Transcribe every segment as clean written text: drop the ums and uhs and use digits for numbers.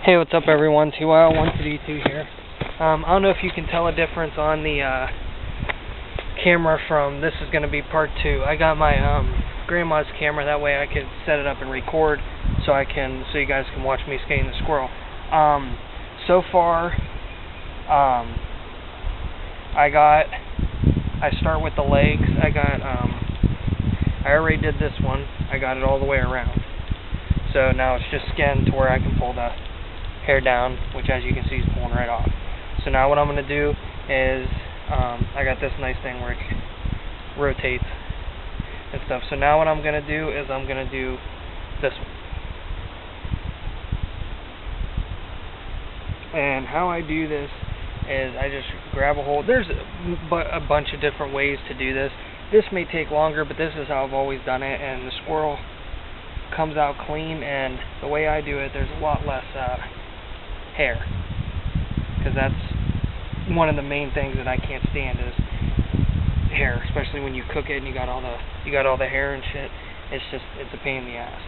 Hey, what's up everyone? TYL132 here. I don't know if you can tell a difference on the camera from this is going to be part 2. I got my grandma's camera, that way I could set it up and record so you guys can watch me scaring the squirrel. So far, I start with the legs. I already did this one. I got it all the way around. So now it's just skin to where I can pull the hair down, which as you can see is pulling right off. So now what I'm going to do is, I got this nice thing where it rotates and stuff. So now what I'm going to do is I'm going to do this one. And how I do this is I just grab a hold. There's a bunch of different ways to do this. This may take longer, but this is how I've always done it, and the squirrel comes out clean. And the way I do it, there's a lot less hair, because that's one of the main things that I can't stand is hair, especially when you cook it and you got all the hair and shit. It's a pain in the ass.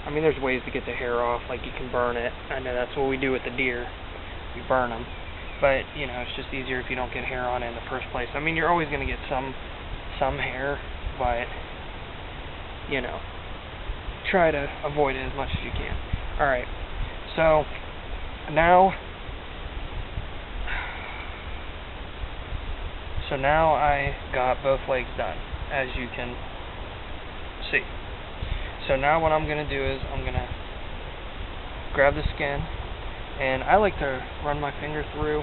I mean, there's ways to get the hair off, like you can burn it. I know that's what we do with the deer. We burn them. But, you know, it's just easier if you don't get hair on it in the first place. I mean, you're always going to get some hair, but, you know, try to avoid it as much as you can. Alright, so now I got both legs done, as you can see. So now what I'm going to do is I'm going to grab the skin, and I like to run my finger through.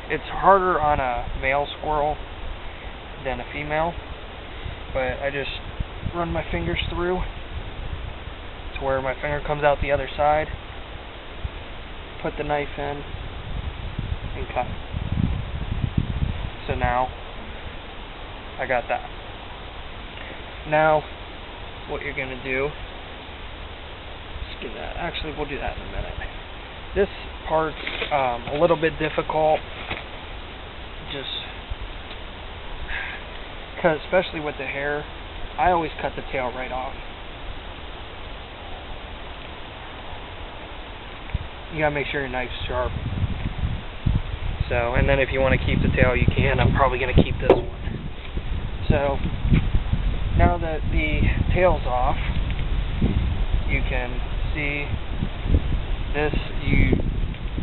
It's harder on a male squirrel than a female, but I just run my fingers through to where my finger comes out the other side, put the knife in, and cut. So now I got that. Now what you're going to do, let's get that. Actually, we'll do that in a minute. This part's a little bit difficult, just because, especially with the hair, I always cut the tail right off. You gotta make sure your knife's sharp. So, and then if you want to keep the tail, you can. I'm probably gonna keep this one. So, now that the tail's off, you can see this. You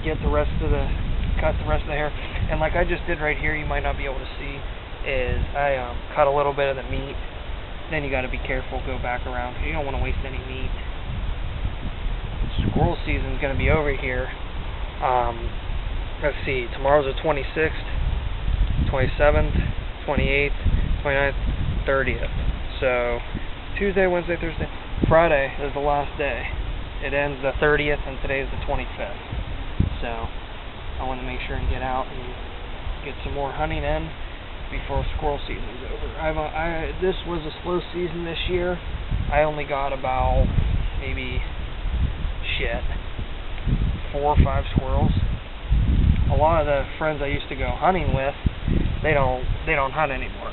get cut the rest of the hair, and like I just did right here, you might not be able to see, is I cut a little bit of the meat. Then you got to be careful, go back around, because you don't want to waste any meat. Squirrel season is going to be over here. Let's see, tomorrow's the 26th, 27th, 28th, 29th, 30th. So Tuesday, Wednesday, Thursday, Friday is the last day. It ends the 30th, and today is the 25th. So I want to make sure and get out and get some more hunting in before squirrel season is over. This was a slow season this year. I only got about maybe 4 or 5 squirrels. A lot of the friends I used to go hunting with, they don't hunt anymore,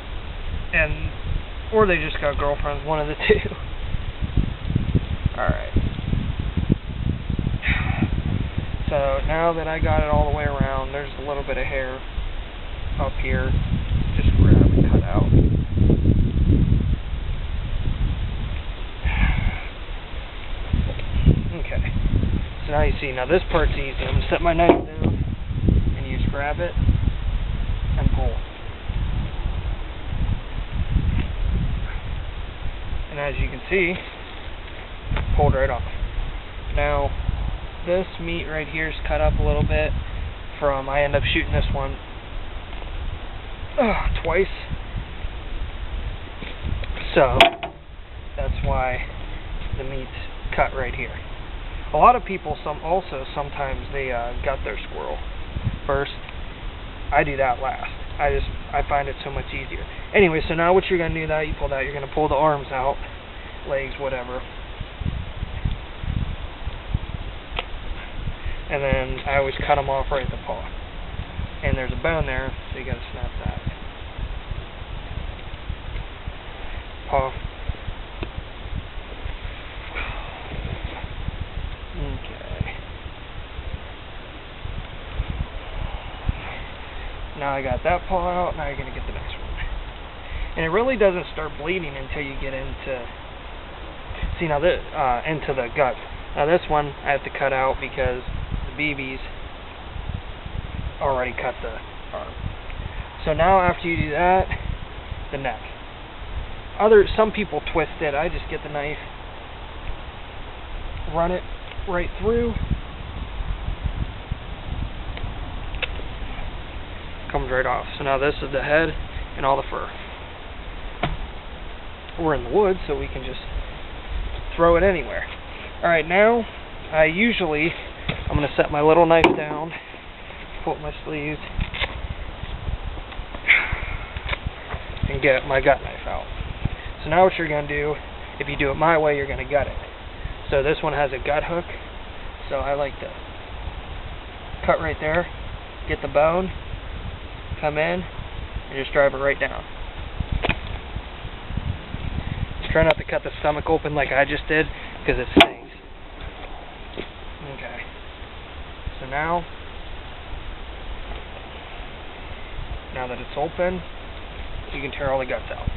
or they just got girlfriends, one of the two. All right. So now that I got it all the way around, there's a little bit of hair up here. Just grab and cut out. Okay. So now you see, now this part's easy. I'm going to set my knife down, and you just grab it and pull. And as you can see, pulled right off. Now, this meat right here is cut up a little bit from, I end up shooting this one twice. So, that's why the meat's cut right here. A lot of people sometimes they gut their squirrel first. I do that last. I find it so much easier. Anyway, so now what you're going to do, that you pull that, you're going to pull the arms out, legs, whatever. And then I always cut them off right at the paw. And there's a bone there, so you got to snap that. Paw. Okay. now I got that paw out, now you're going to get the next one. And it really doesn't start bleeding until you get into, see now this, into the gut. Now this one I have to cut out because the BB's already cut the arm. So now after you do that, the neck. Some people twist it. I just get the knife, run it right through, comes right off. So now this is the head and all the fur. We're in the woods, so we can just throw it anywhere. Alright, now I'm going to set my little knife down, pull up my sleeves, and get my gut knife out. So now what you're going to do, if you do it my way, you're going to gut it. So this one has a gut hook, so I like to cut right there, get the bone, come in, and just drive it right down. Try not to cut the stomach open like I just did, because it stings. Okay. So now that it's open, you can tear all the guts out.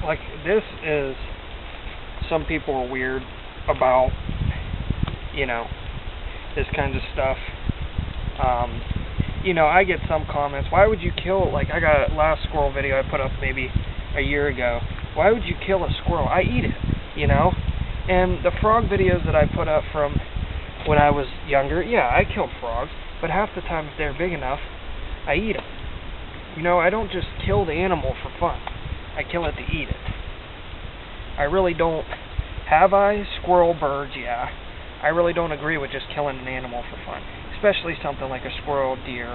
Like, this is, some people are weird about, you know, this kind of stuff. You know, I get some comments, why would you kill, like, I got a last squirrel video I put up maybe a year ago. Why would you kill a squirrel? I eat it, you know? And the frog videos that I put up from when I was younger, yeah, I killed frogs, but half the time if they're big enough, I eat them. You know, I don't just kill the animal for fun. I kill it to eat it. I really don't. Have I? Squirrel, birds, yeah. I really don't agree with just killing an animal for fun. Especially something like a squirrel, deer.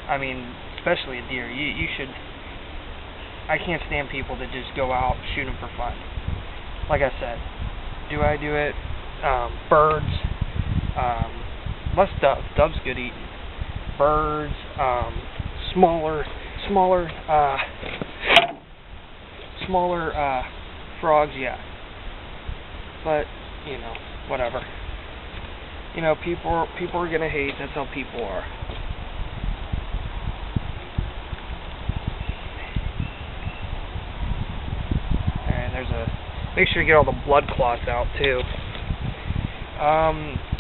I mean, especially a deer. You should. I can't stand people that just go out and shoot them for fun. Like I said, do I do it? Birds. Less doves. Doves good eating. Birds. Smaller frogs, yeah. But, you know, whatever. You know, people are gonna hate. That's how people are. And make sure you get all the blood clots out too.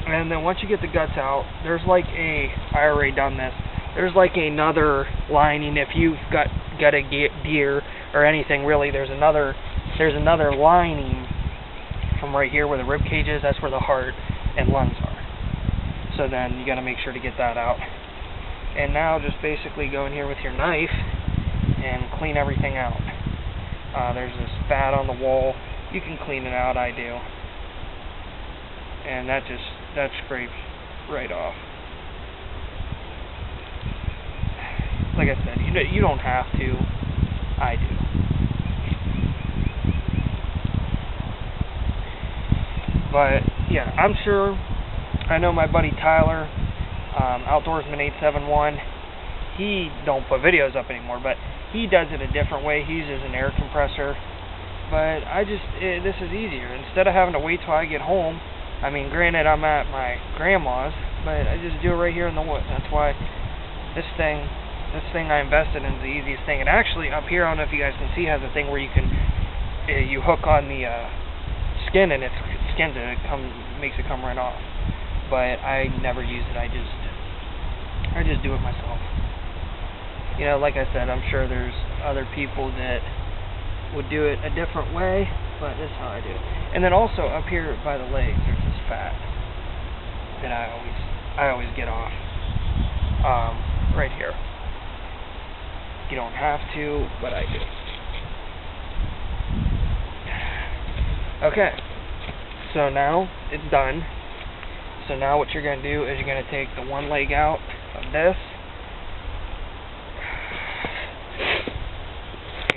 And then once you get the guts out, there's like I already done this. There's like another lining. If you've got a deer or anything, really, there's another lining from right here where the rib cage is. That's where the heart and lungs are. So then you got to make sure to get that out. And now just basically go in here with your knife and clean everything out. There's this fat on the wall. You can clean it out. I do. And that scrapes right off. Like I said, you don't have to. I do. But yeah, I'm sure. I know my buddy Tyler, Outdoorsman871. He don't put videos up anymore, but he does it a different way. He uses an air compressor. But this is easier. Instead of having to wait till I get home. I mean, granted, I'm at my grandma's, but I just do it right here in the woods. That's why this thing I invested in is the easiest thing. And actually, up here, I don't know if you guys can see, has a thing where you hook on the skin, and it skins it. Makes it come right off. But I never use it. I just do it myself. You know, like I said, I'm sure there's other people that would do it a different way, but this is how I do it. And then also up here by the legs, there's this fat that I always get off. Right here. You don't have to, but I do. Okay. So now it's done. So now what you're going to do is you're going to take the one leg out of this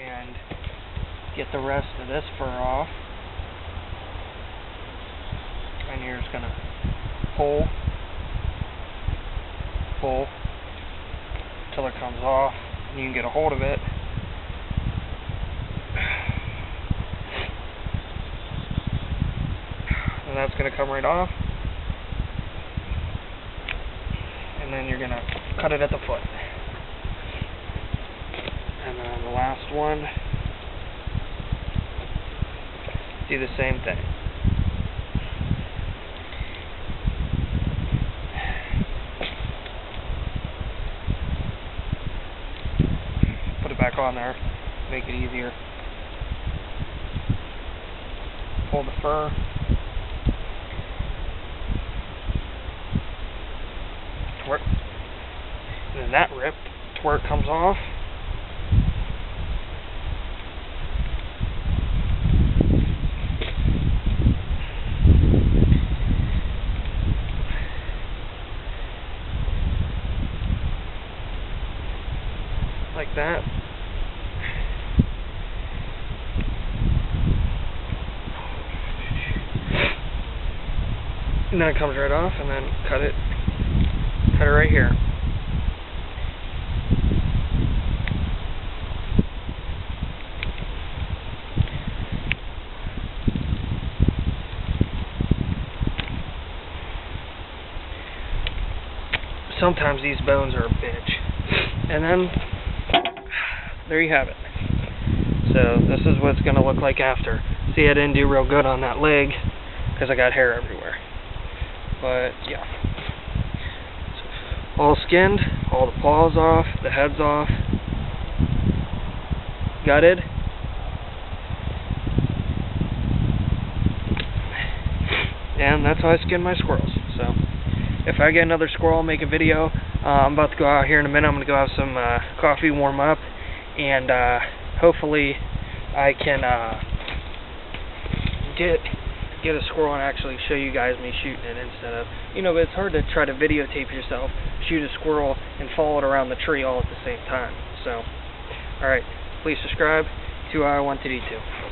and get the rest of this fur off. And you're just going to pull pull till it comes off, and you can get a hold of it. And that's going to come right off. And then you're going to cut it at the foot. And then the last one, do the same thing. Put it back on there, make it easier. Pull the fur. And then that rip to where it comes off. Like that. And then it comes right off, and then cut it right here. Sometimes these bones are a bitch. And then there you have it. So this is what it's going to look like after. See, I didn't do real good on that leg because I got hair everywhere. But yeah. So, all skinned, all the paws off, the head's off, gutted. And that's how I skin my squirrels. So if I get another squirrel, I'll make a video. I'm about to go out here in a minute. I'm going to go have some coffee, warm up, and hopefully I can get a squirrel and actually show you guys me shooting it instead of, but it's hard to try to videotape yourself, shoot a squirrel, and follow it around the tree all at the same time. So, alright, please subscribe to VIEWR 1 to D2.